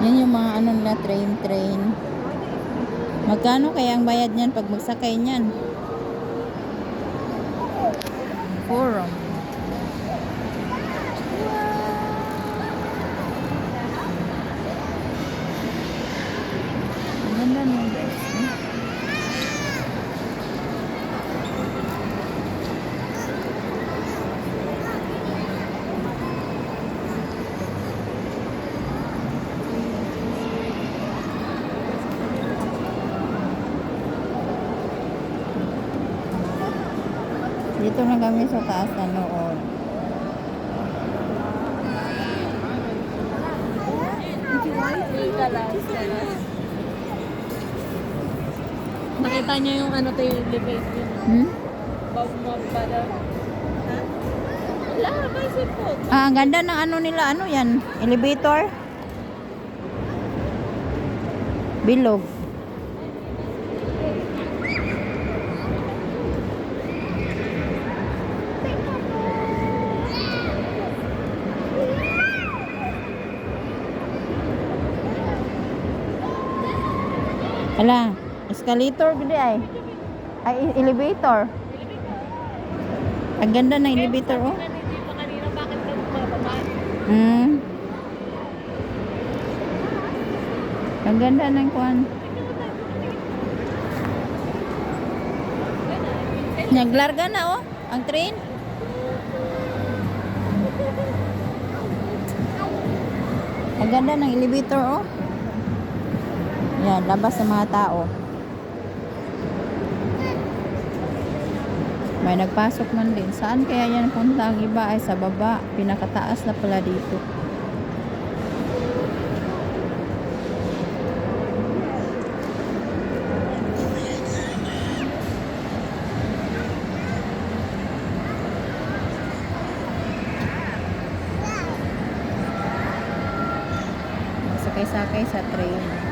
Yan yung mga ano nila, train. Magkano kaya ang bayad niyan pag magsakay niyan? Forum. Ang ganda nung guys. Dito na kami sa taas na noon. Nakita niya yung ano to yung elevation. Bob mo para. Ha? Wala, bicycle. Ang ganda ng ano nila, ano yan? Elevator? Bilog. Ala, escalator gede ay. Ay, elevator. Ang ganda ng elevator, oh. Hindi pa kanina, bakit ka bumababa? Ang ganda ng kuan. Naglarga na, oh, ang train. Ang ganda ng elevator, oh. Yan, labas sa mga tao. May nagpasok man din. Saan kaya yan punta? Ang iba ay sa baba. Pinakataas na pala dito. Sakay-sakay sa train.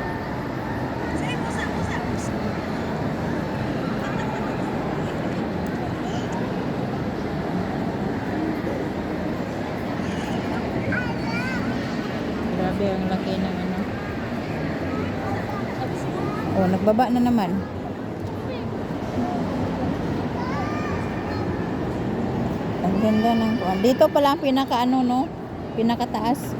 Grabe ang laki ng ano. Oh, nagbaba na naman. Ang ganda ng kuan. Dito pala ang pinaka ano, no? Pinakataas.